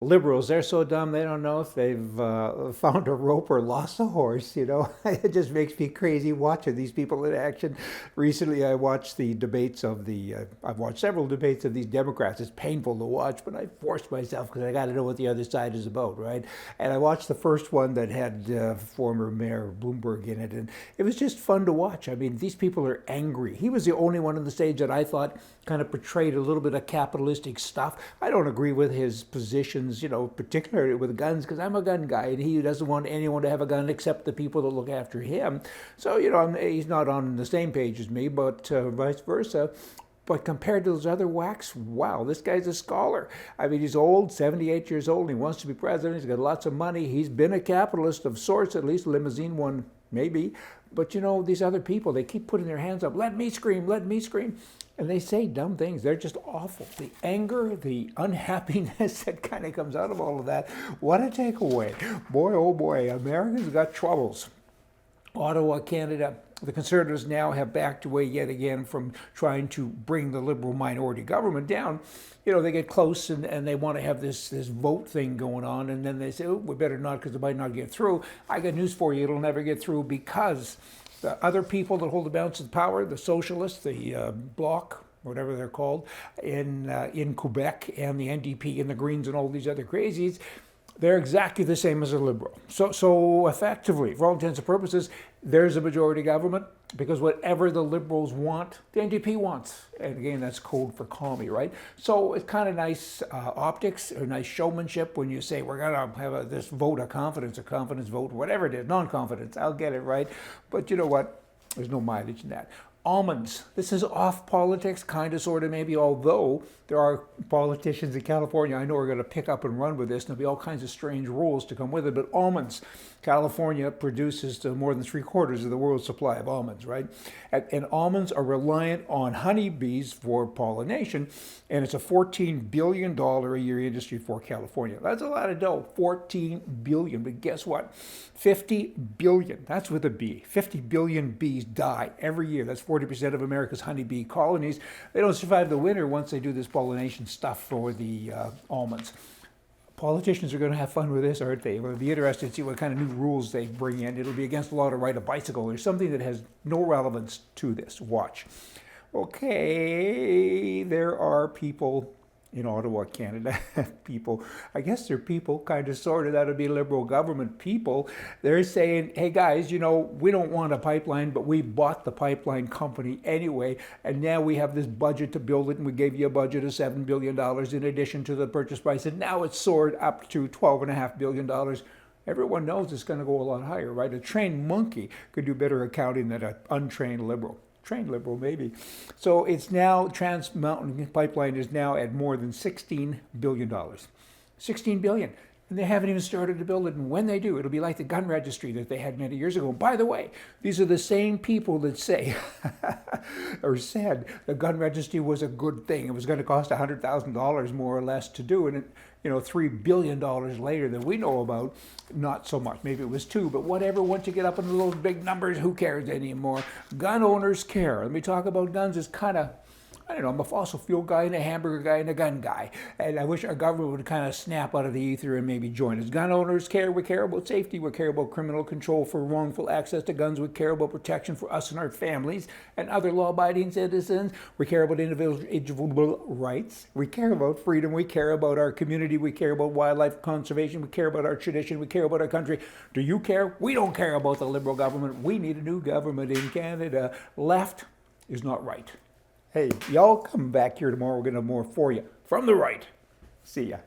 Liberals, they're so dumb they don't know if they've found a rope or lost a horse, you know. It just makes me crazy watching these people in action. Recently, I watched the debates of I've watched several debates of these Democrats. It's painful to watch, but I forced myself because I got to know what the other side is about, right? And I watched the first one that had former Mayor Bloomberg in it, and it was just fun to watch. I mean, these people are angry. He was the only one on the stage that I thought kind of portrayed a little bit of capitalistic stuff. I don't agree with his positions, you know, particularly with guns, because I'm a gun guy, and he doesn't want anyone to have a gun except the people that look after him. So, you know, he's not on the same page as me, but vice versa. But compared to those other whacks, wow, this guy's a scholar. I mean, he's old, 78 years old, and he wants to be president. He's got lots of money. He's been a capitalist of sorts, at least limousine one, maybe. But, you know, these other people, they keep putting their hands up. Let me scream, let me scream. And they say dumb things. They're just awful. The anger, the unhappiness that kind of comes out of all of that. What a takeaway. Boy, oh boy, Americans got troubles. Ottawa, Canada. The Conservatives now have backed away yet again from trying to bring the Liberal minority government down. You know, they get close and they want to have this vote thing going on, and then they say, oh, we better not because it might not get through. I got news for you, it'll never get through because the other people that hold the balance of power, the socialists, the Bloc, whatever they're called, in Quebec, and the NDP and the Greens and all these other crazies, they're exactly the same as a Liberal. So effectively, for all intents and purposes, there's a majority government because whatever the Liberals want, the NDP wants. And again, that's code for commie, right? So it's kind of nice optics or nice showmanship when you say, we're going to have this vote of confidence, a confidence vote, whatever it is, non-confidence, I'll get it right. But you know what? There's no mileage in that. Almonds. This is off politics, kind of, sort of, maybe, although there are politicians in California I know are going to pick up and run with this, and there'll be all kinds of strange rules to come with it. But almonds, California produces more than 3/4 of the world's supply of almonds, right? And almonds are reliant on honeybees for pollination, and it's a $14 billion a year industry for California. That's a lot of dough, 14 billion. But guess what? 50 billion, that's with a B. 50 billion bees die every year. That's 40% of America's honeybee colonies. They don't survive the winter once they do this pollination stuff for the almonds. Politicians are going to have fun with this, aren't they? It'll be interesting to see what kind of new rules they bring in. It'll be against the law to ride a bicycle. There's something that has no relevance to this. Watch. Okay, there are people in Ottawa, Canada, people, I guess they're people, kind of, sort of, that would be Liberal government people. They're saying, hey guys, you know, we don't want a pipeline, but we bought the pipeline company anyway, and now we have this budget to build it, and we gave you a budget of $7 billion in addition to the purchase price, and now it's soared up to $12.5 billion. Everyone knows it's going to go a lot higher, right? A trained monkey could do better accounting than an untrained Liberal. Trained Liberal, maybe. So it's now, Trans Mountain Pipeline is now at more than $16 billion. $16 billion. And they haven't even started to build it. And when they do, it'll be like the gun registry that they had many years ago. By the way, these are the same people that say, or said, the gun registry was a good thing. It was going to cost $100,000 more or less to do. And it, you know, $3 billion later that we know about, not so much. Maybe it was two, but whatever. Once you get up into those big numbers, who cares anymore? Gun owners care. Let me talk about guns. It's kind of, I don't know, I'm a fossil fuel guy and a hamburger guy and a gun guy. And I wish our government would kind of snap out of the ether and maybe join us. Gun owners care. We care about safety. We care about criminal control for wrongful access to guns. We care about protection for us and our families and other law-abiding citizens. We care about individual rights. We care about freedom. We care about our community. We care about wildlife conservation. We care about our tradition. We care about our country. Do you care? We don't care about the Liberal government. We need a new government in Canada. Left is not right. Hey, y'all come back here tomorrow. We're going to have more for you from the right. See ya.